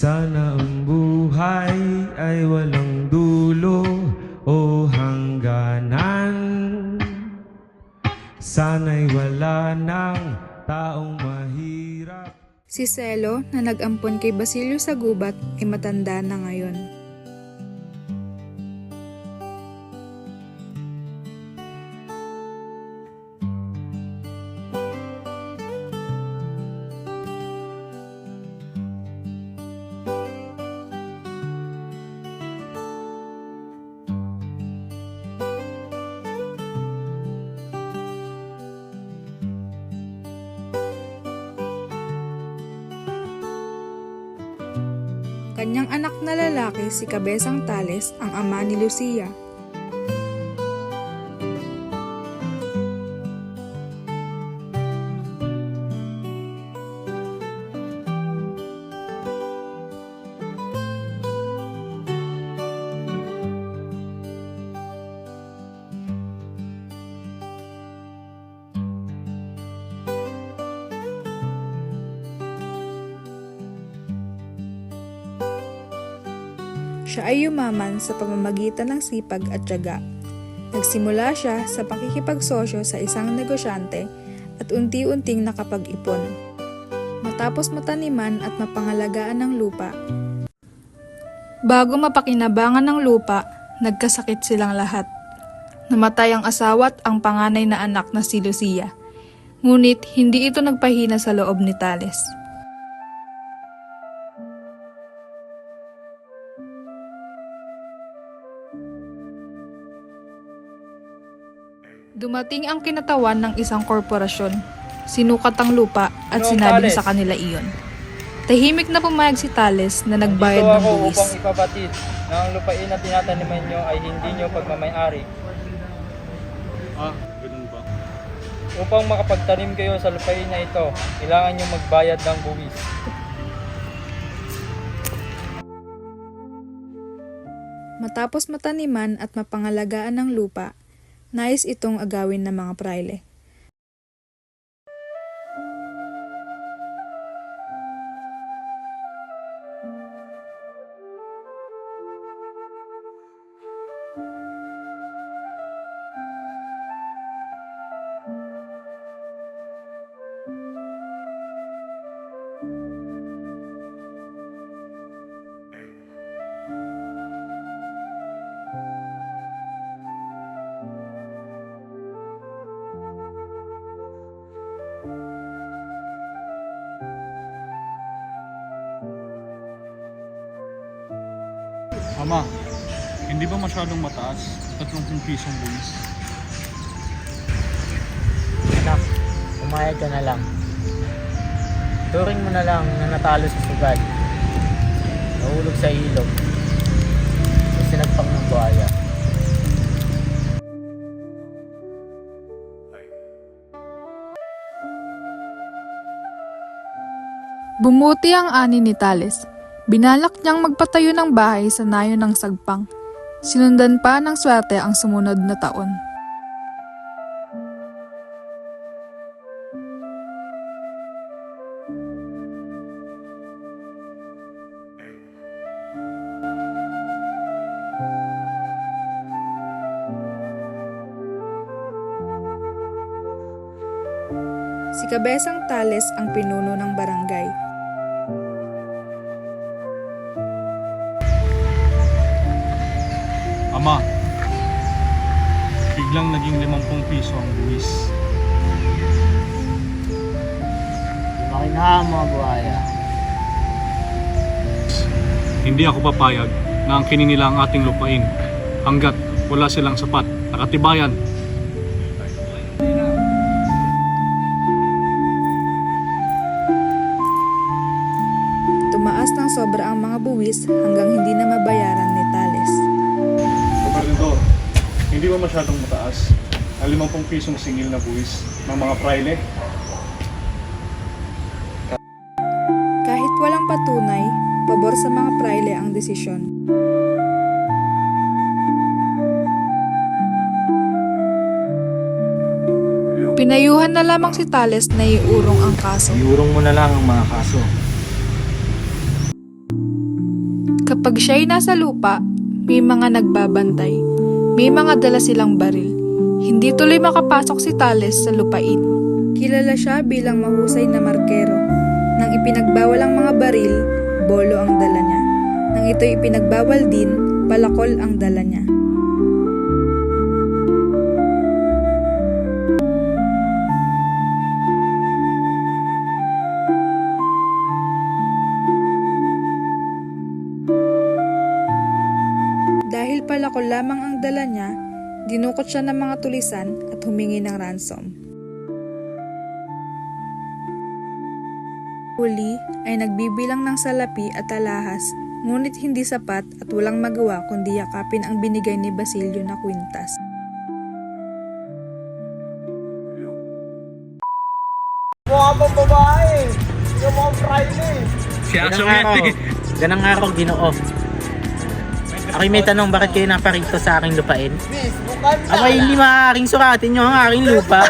Sana ang buhay ay walang dulo o hangganan. Sana'y wala ng taong mahirap. Si Celo na nag-ampon kay Basilio sa gubat ay matanda na ngayon. Kanyang anak na lalaki si Cabezang Tales ang ama ni Lucia. Siya ay yumaman sa pamamagitan ng sipag at tiyaga. Nagsimula siya sa pakikipagsosyo sa isang negosyante at unti-unting nakapag-ipon. Matapos mataniman at mapangalagaan ng lupa, bago mapakinabangan ng lupa, nagkasakit silang lahat. Namatay ang asawa at ang panganay na anak na si Lucia. Ngunit hindi ito nagpahina sa loob ni Tales. Dumating ang kinatawan ng isang korporasyon, sinukat ang lupa at sinabing sa kanila iyon. Tahimik na pumayag si Tales na nagbayad ng buwis. Upang ipabatid na ang lupain na tinataniman nyo ay hindi nyo pagmamayari. Ganun ba? Upang makapagtanim kayo sa lupain na ito, kailangan nyo magbayad ng buwis. Matapos mataniman at mapangalagaan ng lupa, nais itong agawin ng mga praile. Ama, hindi ba masyadong mataas? 30 pisong buwis. Anak, umayag ka na lang. Turing mo na lang na natalo sa sugat. Nahulog sa ilog. At sinagpang ng buhaya. Bumuti ang ani ni Tales. Binalak niyang magpatayo ng bahay sa nayo ng sagpang. Sinundan pa ng swerte ang sumunod na taon. Si Cabezang Tales ang pinuno ng barangay. Ama, biglang naging 50 piso ang buwis. Lumaki na ang mga buhaya. Hindi ako papayag na angkinin nila ang ating lupain hanggat wala silang sapat na katibayan. Tumaas ng sobra ang mga buwis hanggang hindi na mabayaran ni Tales. Gobernador, hindi ba masyadong mataas ang 50 pisong singil na buwis ng mga praile? Kahit walang patunay, pabor sa mga praile ang desisyon. Pinayuhan na lamang si Tales na iurong ang kaso. Iurong mo na lang ang mga kaso. Kapag siya'y nasa lupa, may mga nagbabantay. May mga dala silang baril. Hindi tuloy makapasok si Tales sa lupain. Kilala siya bilang mahusay na markero. Nang ipinagbawal ang mga baril, bolo ang dala niya. Nang ito'y ipinagbawal din, palakol ang dala niya. Dahil palakol lamang ang dala niya, dinukot siya ng mga tulisan at humingi ng ransom. Huli ay nagbibilang ng salapi at alahas, ngunit hindi sapat at walang magawa kundi yakapin ang binigay ni Basilio na kwintas. Ganang araw, Ginoo. Ako'y may tanong, bakit kayo naparito sa aking lupain? Ako'y hindi maaaring suratin nyo ang aking lupa.